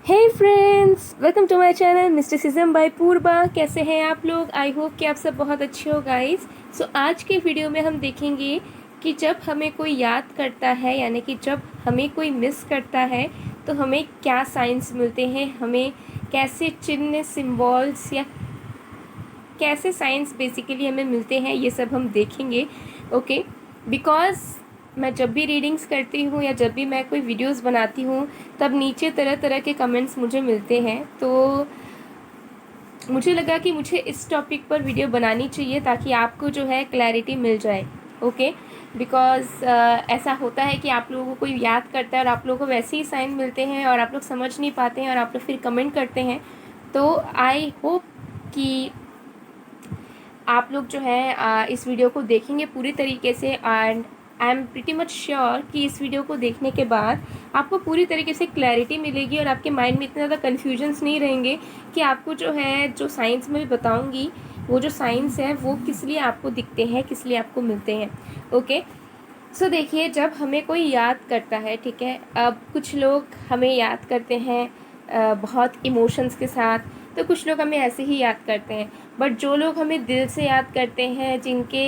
Hey friends, welcome to my channel mysticism by Purva. कैसे हैं आप लोग? आई होप कि आप सब बहुत अच्छे हो गाइस। सो आज के वीडियो में हम देखेंगे कि जब हमें कोई याद करता है, यानी कि जब हमें कोई मिस करता है तो हमें क्या साइंस मिलते हैं, हमें कैसे चिन्ह, सिंबल्स या कैसे साइंस बेसिकली हमें मिलते हैं, ये सब हम देखेंगे। ओके, बिकॉज़ मैं जब भी रीडिंग्स करती हूँ या जब भी मैं कोई वीडियोस बनाती हूँ तब नीचे तरह तरह के कमेंट्स मुझे मिलते हैं, तो मुझे लगा कि मुझे इस टॉपिक पर वीडियो बनानी चाहिए ताकि आपको जो है क्लैरिटी मिल जाए। ओके, बिकॉज़ ऐसा होता है कि आप लोगों को कोई याद करता है और आप लोगों को वैसे ही साइन मिलते हैं और आप लोग समझ नहीं पाते हैं और आप लोग फिर कमेंट करते हैं। तो आई होप कि आप लोग जो है इस वीडियो को देखेंगे पूरी तरीके से, and I am pretty much sure कि इस वीडियो को देखने के बाद आपको पूरी तरीके से क्लैरिटी मिलेगी और आपके माइंड में इतने ज़्यादा कन्फ्यूजन्स नहीं रहेंगे कि आपको जो है, जो साइंस में भी बताऊंगी, वो जो साइंस है वो किस लिए आपको दिखते हैं, किस लिए आपको मिलते हैं। ओके, सो देखिए, जब हमें कोई याद करता है, ठीक है, अब कुछ लोग हमें याद करते हैं बहुत इमोशंस के साथ, तो कुछ लोग हमें ऐसे ही याद करते हैं। बट जो लोग हमें दिल से याद करते हैं, जिनके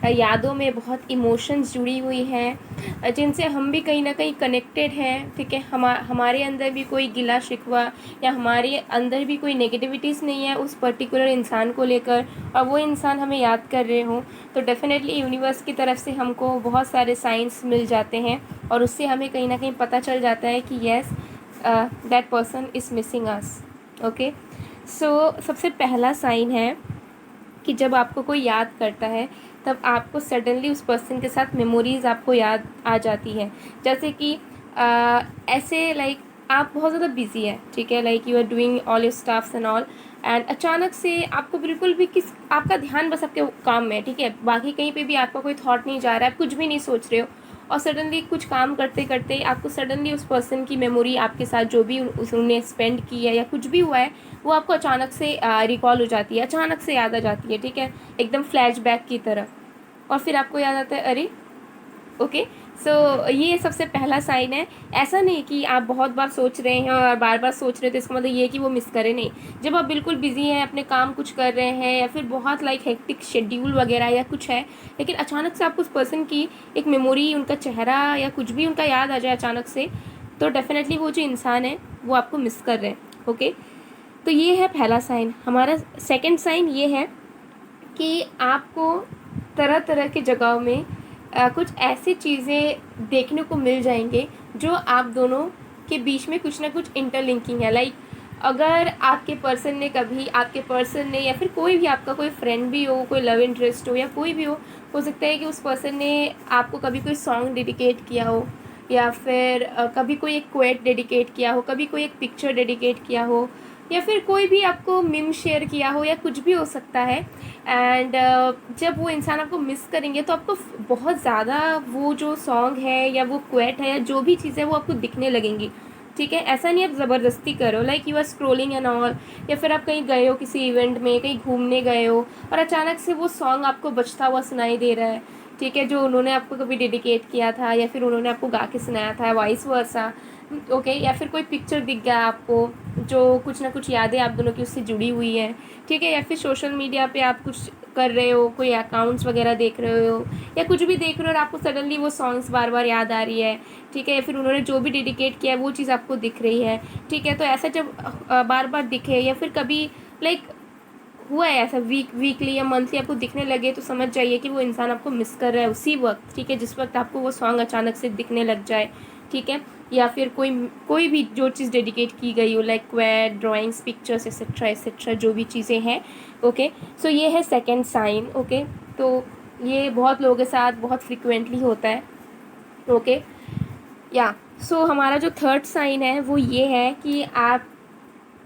यादों में बहुत इमोशंस जुड़ी हुई हैं, जिनसे हम भी कहीं ना कहीं कनेक्टेड हैं, ठीक है, हमारे अंदर भी कोई गिला शिकवा या हमारे अंदर भी कोई नेगेटिविटीज़ नहीं है उस पर्टिकुलर इंसान को लेकर, और वो इंसान हमें याद कर रहे हों, तो डेफ़िनेटली यूनिवर्स की तरफ से हमको बहुत सारे साइंस मिल जाते हैं और उससे हमें कहीं ना कहीं पता चल जाता है कि yes, that person is missing us. Okay, so सबसे पहला साइन है कि जब आपको कोई याद करता है तब आपको सडनली उस पर्सन के साथ मेमोरीज़ आपको याद आ जाती है। जैसे कि ऐसे लाइक आप बहुत ज़्यादा बिजी है, ठीक है, like you are doing all your staffs and all, and अचानक से आपको बिल्कुल भी किस आपका ध्यान बस आपके काम में है, ठीक है, बाकी कहीं पे भी आपका कोई थॉट नहीं जा रहा है, आप कुछ भी नहीं सोच रहे हो, और सडनली कुछ काम करते करते आपको सडनली उस पर्सन की मेमोरी, आपके साथ जो भी उन्होंने स्पेंड की है या कुछ भी हुआ है, वो आपको अचानक से रिकॉल हो जाती है, अचानक से याद आ जाती है, ठीक है, एकदम फ्लैशबैक की तरह। और फिर आपको याद आता है, अरे ओके, सो ये सबसे पहला साइन है। ऐसा नहीं कि आप बहुत बार सोच रहे हैं और बार बार सोच रहे हो तो इसका मतलब ये है कि वो मिस करें, नहीं। जब आप बिल्कुल बिजी हैं, अपने काम कुछ कर रहे हैं या फिर बहुत लाइक हेक्टिक शेड्यूल वगैरह या कुछ है, लेकिन अचानक से आपको उस पर्सन की एक मेमोरी, उनका चेहरा या कुछ भी उनका याद आ जाए अचानक से, तो डेफिनेटली वो जो इंसान है वो आपको मिस कर रहे हैं। ओके, तो ये है पहला साइन। हमारा सेकंड साइन ये है कि आपको तरह तरह की जगहों में कुछ ऐसी चीज़ें देखने को मिल जाएंगे जो आप दोनों के बीच में कुछ ना कुछ इंटरलिंकिंग है। लाइक अगर आपके पर्सन ने या फिर कोई भी आपका कोई फ्रेंड भी हो, कोई लव इंटरेस्ट हो या कोई भी हो सकता है कि उस पर्सन ने आपको कभी कोई सॉन्ग डेडिकेट किया हो, या फिर कभी कोई एक क्वेट डेडिकेट किया हो, कभी कोई एक पिक्चर डेडिकेट किया हो, या फिर कोई भी आपको मीम शेयर किया हो, या कुछ भी हो सकता है। एंड जब वो इंसान आपको मिस करेंगे तो आपको बहुत ज़्यादा वो जो सॉन्ग है या वो क्वेट है या जो भी चीज़ है वो आपको दिखने लगेंगी, ठीक है। ऐसा नहीं आप ज़बरदस्ती करो, like you are scrolling and all, या फिर आप कहीं गए हो किसी इवेंट में, कहीं घूमने गए हो और अचानक से वो सॉन्ग आपको बजता हुआ सुनाई दे रहा है, ठीक है, जो उन्होंने आपको कभी डेडिकेट किया था या फिर उन्होंने आपको गा के सुनाया था, वाइस वर्सा। ओके, या फिर कोई पिक्चर दिख गया आपको जो कुछ ना कुछ यादें आप दोनों की उससे जुड़ी हुई हैं, ठीक है, या फिर सोशल मीडिया पे आप कुछ कर रहे हो, कोई अकाउंट्स वगैरह देख रहे हो या कुछ भी देख रहे हो और आपको सडनली वो सॉन्ग्स बार बार याद आ रही है, ठीक है, या फिर उन्होंने जो भी डेडिकेट किया है वो चीज़ आपको दिख रही है, ठीक है। तो ऐसा जब बार बार दिखे या फिर कभी लाइक हुआ है ऐसा वीकली या मंथली आपको दिखने लगे, तो समझ जाइए कि वो इंसान आपको मिस कर रहा है उसी वक्त, ठीक है, जिस वक्त आपको वो सॉन्ग अचानक से दिखने लग जाए, ठीक है। या फिर कोई कोई भी जो चीज़ डेडिकेट की गई हो, लाइक क्वेट, ड्राइंग्स, पिक्चर्स एक्सेट्रा जो भी चीज़ें हैं। ओके, सो ये है सेकेंड साइन। ओके, तो ये बहुत लोगों के साथ बहुत फ्रिक्वेंटली होता है। ओके, या सो हमारा जो थर्ड साइन है वो ये है कि आप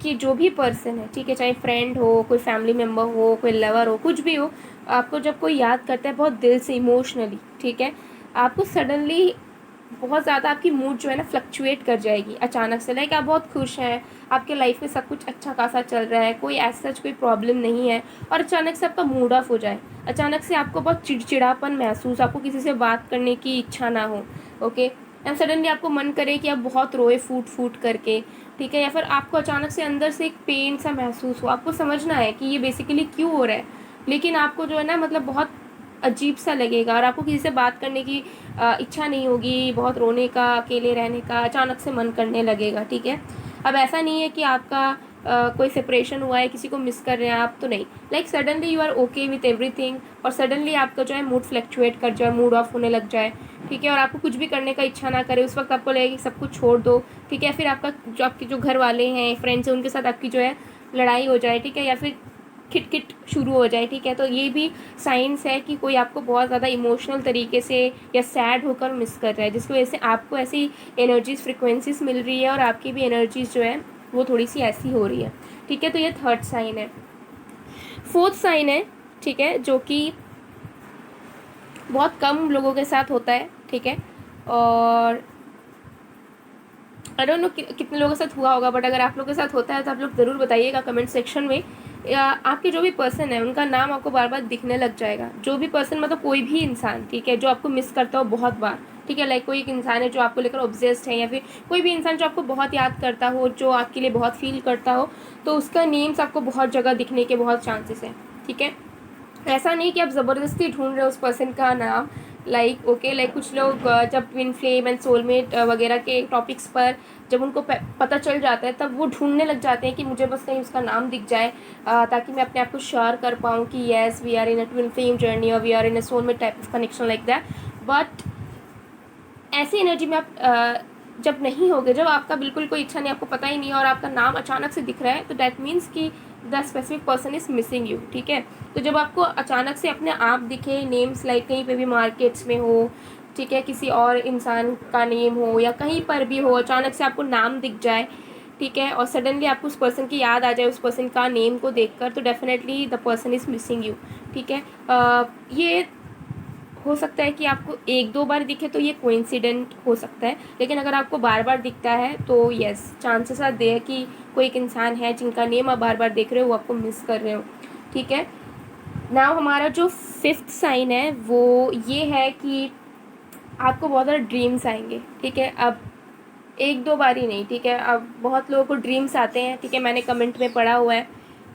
कि जो भी पर्सन है, ठीक है, चाहे फ्रेंड हो, कोई फैमिली मेम्बर हो, कोई लवर हो, कुछ भी हो, आपको जब कोई याद करता है बहुत दिल से, इमोशनली, ठीक है, आपको सडनली बहुत ज़्यादा आपकी मूड जो है ना फ्लक्चुएट कर जाएगी अचानक से। लाइक आप बहुत खुश हैं, आपके लाइफ में सब कुछ अच्छा खासा चल रहा है, कोई ऐसा कोई प्रॉब्लम नहीं है, और अचानक से आपका मूड ऑफ हो जाए, अचानक से आपको बहुत चिड़चिड़ापन महसूस, आपको किसी से बात करने की इच्छा ना हो। ओके, एंड सडनली आपको मन करे कि आप बहुत रोए फूट फूट करके, ठीक है, या फिर आपको अचानक से अंदर से एक पेन सा महसूस हो, आपको समझना है कि ये बेसिकली क्यों हो रहा है, लेकिन आपको जो है ना मतलब बहुत अजीब सा लगेगा और आपको किसी से बात करने की इच्छा नहीं होगी, बहुत रोने का, अकेले रहने का अचानक से मन करने लगेगा, ठीक है। अब ऐसा नहीं है कि आपका कोई सेपरेशन हुआ है, किसी को मिस कर रहे हैं आप, तो नहीं, like suddenly you are okay with everything और सडनली आपका जो है मूड फ्लक्चुएट कर जाए, मूड ऑफ होने लग जाए, ठीक है, और आपको कुछ भी करने का इच्छा ना करे, उस वक्त आपको लगे कि सब कुछ छोड़ दो, ठीक है, फिर आपके जो घर वाले हैं, फ्रेंड्स हैं, उनके साथ आपकी जो है लड़ाई हो जाए, ठीक है, या फिर खिटखिट शुरू हो जाए, ठीक है, तो ये भी साइंस है कि कोई आपको बहुत ज़्यादा इमोशनल तरीके से या सैड होकर मिस कर रहा है, जिसकी वजह से आपको ऐसी एनर्जीज फ्रिक्वेंसीज मिल रही है और आपकी भी एनर्जीज जो है वो थोड़ी सी ऐसी हो रही है, ठीक है। तो ये थर्ड साइन है। फोर्थ साइन है, ठीक है, जो कि बहुत कम लोगों के साथ होता है, ठीक है, और आई डोंट नो कितने लोगों के साथ हुआ होगा, बट अगर आप लोगों के साथ होता है तो आप लोग ज़रूर बताइएगा कमेंट सेक्शन में। या आपके जो भी पर्सन है उनका नाम आपको बार बार दिखने लग जाएगा, जो भी पर्सन मतलब कोई भी इंसान, ठीक है, जो आपको मिस करता हो बहुत बार, ठीक है, लाइक कोई एक इंसान है जो आपको लेकर ऑब्सेस्ड है, या फिर कोई भी इंसान जो आपको बहुत याद करता हो, जो आपके लिए बहुत फील करता हो, तो उसका नेम्स आपको बहुत जगह दिखने के बहुत चांसेस हैं, ठीक है। ऐसा नहीं कि आप ज़बरदस्ती ढूंढ रहे हो उस पर्सन का नाम, लाइक ओके, लाइक कुछ लोग जब ट्विन फ्लेम एंड सोलमेट वगैरह के टॉपिक्स पर जब उनको पता चल जाता है तब वो ढूंढने लग जाते हैं कि मुझे बस कहीं उसका नाम दिख जाए, ताकि मैं अपने आप को श्योर कर पाऊँ कि yes we are in a twin flame journey और we are in a soulmate type of connection like that. But ऐसी एनर्जी में आप जब नहीं होगे, जब आपका बिल्कुल कोई इच्छा नहीं, आपको पता ही नहीं है और आपका नाम अचानक से दिख रहा है, तो डैट मीन्स कि the specific person is missing you, ठीक है। तो जब आपको अचानक से अपने आप दिखे नेम्स, लाइक कहीं पे भी मार्केट्स में हो, ठीक है, किसी और इंसान का नेम हो या कहीं पर भी हो, अचानक से आपको नाम दिख जाए, ठीक है, और सडनली आपको उस पर्सन की याद आ जाए उस पर्सन का नेम को देखकर, तो definitely the person is missing you, ठीक है। ये हो सकता है कि आपको एक दो बार दिखे तो ये कोइंसिडेंट हो सकता है, लेकिन अगर आपको बार बार दिखता है तो येस चांसेस आर देयर कि कोई एक इंसान है जिनका नेम आप बार बार देख रहे हो, वो आपको मिस कर रहे हो, ठीक है। नाउ हमारा जो फिफ्थ साइन है वो ये है कि आपको बहुत ज़्यादा ड्रीम्स आएंगे, ठीक है। अब एक दो बार ही नहीं, ठीक है, अब बहुत लोगों को ड्रीम्स आते हैं, ठीक है, मैंने कमेंट में पढ़ा हुआ है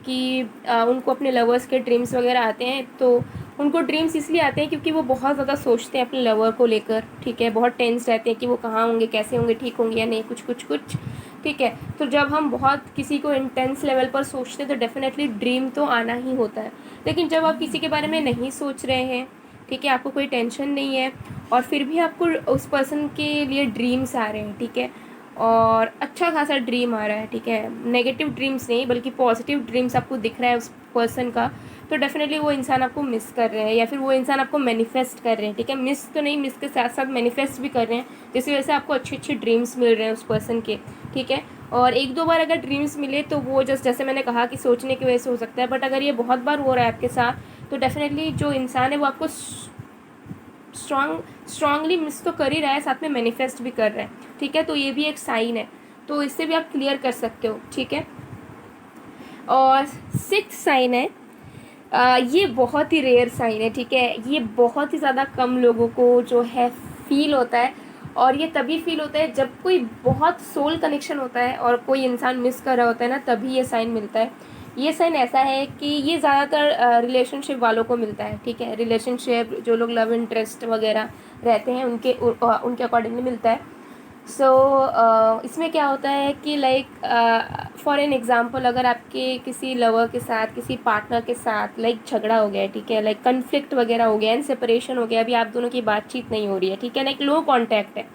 कि उनको अपने लवर्स के ड्रीम्स वगैरह आते हैं, तो उनको ड्रीम्स इसलिए आते हैं क्योंकि वो बहुत ज़्यादा सोचते हैं अपने लवर को लेकर, ठीक है, बहुत टेंस रहते हैं कि वो कहाँ होंगे, कैसे होंगे, ठीक होंगे या नहीं, कुछ कुछ कुछ, ठीक है। तो जब हम बहुत किसी को इंटेंस लेवल पर सोचते हैं तो डेफिनेटली ड्रीम तो आना ही होता है, लेकिन जब आप किसी के बारे में नहीं सोच रहे हैं, ठीक है, आपको कोई टेंशन नहीं है और फिर भी आपको उस पर्सन के लिए ड्रीम्स आ रहे हैं, ठीक है, और अच्छा खासा ड्रीम आ रहा है, ठीक है, नेगेटिव ड्रीम्स नहीं बल्कि पॉजिटिव ड्रीम्स आपको दिख रहा है उस पर्सन का, तो डेफिनेटली वो इंसान आपको मिस कर रहे हैं या फिर वो इंसान आपको मैनिफेस्ट कर रहे हैं, ठीक है, मिस तो नहीं, मिस के साथ साथ मैनिफेस्ट भी कर रहे हैं, जिसकी वजह से आपको अच्छे अच्छे ड्रीम्स मिल रहे हैं उस पर्सन के, ठीक है। और एक दो बार अगर ड्रीम्स मिले तो वो जैसे मैंने कहा कि सोचने की वजह से हो सकता है, बट अगर ये बहुत बार हो रहा है आपके साथ तो डेफिनेटली जो इंसान है वो आपको स्ट्रांगली मिस तो कर ही रहा है, साथ में मैनिफेस्ट भी कर रहा है, ठीक है। तो ये भी एक साइन है, तो इससे भी आप क्लियर कर सकते हो, ठीक है। और सिक्स्थ साइन है, ये बहुत ही रेयर साइन है, ठीक है, ये बहुत ही ज़्यादा कम लोगों को जो है फील होता है, और ये तभी फील होता है जब कोई बहुत सोल कनेक्शन होता है और कोई इंसान मिस कर रहा होता है ना, तभी ये साइन मिलता है। ये साइन ऐसा है कि ये ज़्यादातर रिलेशनशिप वालों को मिलता है, ठीक है, रिलेशनशिप जो लोग लव इंटरेस्ट वगैरह रहते हैं उनके अकॉर्डिंगली मिलता है। सो इसमें क्या होता है कि लाइक फॉर एन एग्ज़ाम्पल, अगर आपके किसी लवर के साथ, किसी पार्टनर के साथ लाइक झगड़ा हो गया है, ठीक है, लाइक कन्फ्लिक्ट वगैरह हो गया एंड सेपरेशन हो गया, अभी आप दोनों की बातचीत नहीं हो रही है, ठीक है, लाइक लो कॉन्टैक्ट है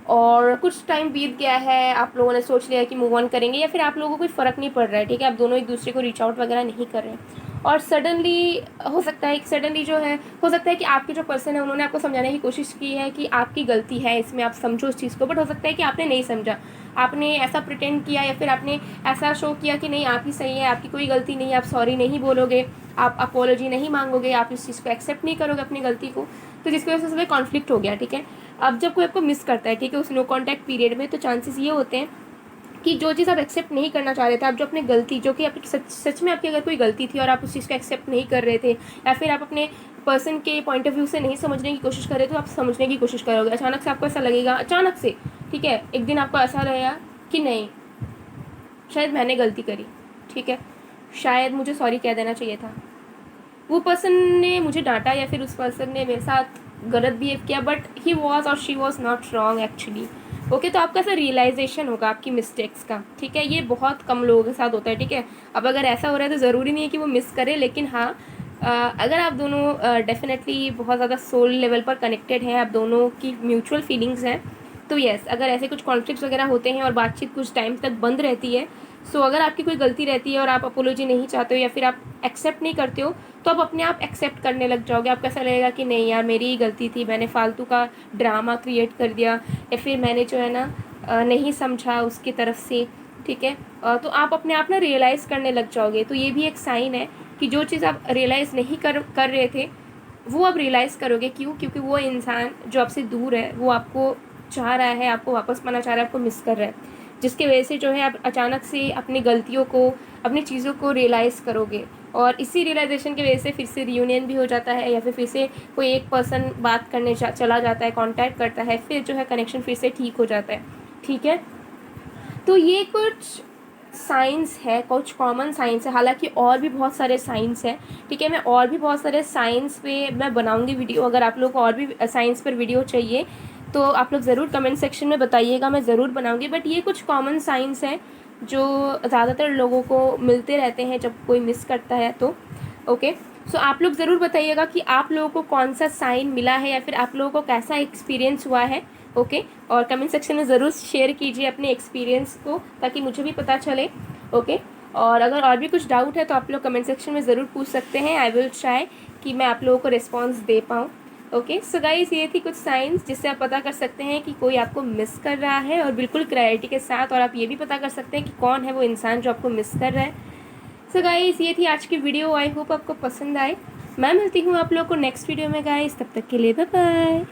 और कुछ टाइम बीत गया है, आप लोगों ने सोच लिया कि मूव ऑन करेंगे या फिर आप लोगों को कोई फ़र्क नहीं पड़ रहा है, ठीक है, आप दोनों एक दूसरे को रीच आउट वगैरह नहीं कर रहे हैं, और सडनली हो सकता है कि सडनली जो है हो सकता है कि आपके जो पर्सन है उन्होंने आपको समझाने की कोशिश की है कि आपकी गलती है इसमें, आप समझो उस चीज़ को, बट हो सकता है कि आपने नहीं समझा, आपने ऐसा प्रिटेंड किया या फिर आपने ऐसा शो किया कि नहीं आप ही सही है, आपकी कोई गलती नहीं है, आप सॉरी नहीं बोलोगे, आप अपोलॉजी नहीं मांगोगे, आप इस चीज़ को एक्सेप्ट नहीं करोगे अपनी गलती को, तो जिसकी वजह से कॉन्फ्लिक्ट हो गया, ठीक है। अब जब कोई आपको मिस करता है, ठीक है, उस नो कॉन्टैक्ट पीरियड में, तो चांसेस ये होते हैं कि जो चीज़ आप एक्सेप्ट नहीं करना चाह रहे थे, आप जो अपनी गलती, जो कि आपकी सच में आपकी अगर कोई गलती थी और आप उस चीज़ को एक्सेप्ट नहीं कर रहे थे, या फिर आप अपने पर्सन के पॉइंट ऑफ व्यू से नहीं समझने की कोशिश कर रहे तो आप समझने की कोशिश करोगे। अचानक से आपको ऐसा लगेगा, अचानक से, ठीक है, एक दिन आपको ऐसा लगेगा कि नहीं, शायद मैंने गलती करी, ठीक है, शायद मुझे सॉरी कह देना चाहिए था, वो पर्सन ने मुझे डांटा या फिर उस पर्सन ने मेरे साथ गलत बिहेव किया, बट ही वॉज और she was not wrong actually. Okay, तो आपका ऐसा रियलाइजेशन होगा आपकी मिस्टेक्स का, ठीक है। ये बहुत कम लोगों के साथ होता है, ठीक है। अब अगर ऐसा हो रहा है तो ज़रूरी नहीं है कि वो मिस करे, लेकिन हाँ, अगर आप दोनों डेफिनेटली बहुत ज़्यादा सोल लेवल पर कनेक्टेड हैं, आप दोनों की म्यूचुअल फीलिंग्स हैं, तो यस, अगर ऐसे कुछ कॉन्फ्लिक्ट्स वगैरह होते हैं और बातचीत कुछ टाइम तक बंद रहती है, सो अगर आपकी कोई गलती रहती है और आप अपोलॉजी नहीं चाहते हो या फिर आप एक्सेप्ट नहीं करते हो, तो आप अपने आप एक्सेप्ट करने लग जाओगे। आपको ऐसा लगेगा कि नहीं यार, मेरी ही गलती थी, मैंने फालतू का ड्रामा क्रिएट कर दिया, या फिर मैंने जो है ना नहीं समझा उसकी तरफ से, ठीक है। तो आप अपने आप ना रियलाइज़ करने लग जाओगे। तो ये भी एक साइन है कि जो चीज़ आप रियलाइज़ नहीं कर रहे थे वो आप रियलाइज़ करोगे। क्यों? क्योंकि वो इंसान जो आपसे दूर है वो आपको चाह रहा है, आपको वापस पाना चाह रहा है, आपको मिस कर रहा है, जिसकी वजह से जो है आप अचानक से अपनी गलतियों को, अपनी चीज़ों को रियलाइज़ करोगे, और इसी रियलाइजेशन की वजह से फिर से रियूनियन भी हो जाता है, या फिर से कोई एक पर्सन बात करने चला जाता है, कांटेक्ट करता है, फिर जो है कनेक्शन फिर से ठीक हो जाता है, ठीक है। तो ये कुछ साइंस है, कुछ कॉमन साइंस है, हालांकि और भी बहुत सारे साइंस हैं, ठीक है। मैं और भी बहुत सारे साइंस पे मैं बनाऊंगी वीडियो। अगर आप लोग को और भी साइंस पर वीडियो चाहिए तो आप लोग ज़रूर कमेंट सेक्शन में बताइएगा, मैं ज़रूर बनाऊंगी। बट ये कुछ कॉमन साइंस हैं जो ज़्यादातर लोगों को मिलते रहते हैं जब कोई मिस करता है तो। ओके, सो आप लोग ज़रूर बताइएगा कि आप लोगों को कौन सा साइन मिला है या फिर आप लोगों को कैसा एक्सपीरियंस हुआ है। ओके, और कमेंट सेक्शन में ज़रूर शेयर कीजिए अपने एक्सपीरियंस को, ताकि मुझे भी पता चले। ओके, और अगर और भी कुछ डाउट है तो आप लोग कमेंट सेक्शन में ज़रूर पूछ सकते हैं। आई विल ट्राई कि मैं आप लोगों को रिस्पॉन्स दे पाऊँ। ओके, सो गाइस, ये थी कुछ साइंस जिससे आप पता कर सकते हैं कि कोई आपको मिस कर रहा है, और बिल्कुल क्लैरिटी के साथ। और आप ये भी पता कर सकते हैं कि कौन है वो इंसान जो आपको मिस कर रहा है। सो गाइस, ये थी आज की वीडियो। आई होप आपको पसंद आए। मैं मिलती हूँ आप लोग को नेक्स्ट वीडियो में गाइस, तब तक के लिए बाय बाय।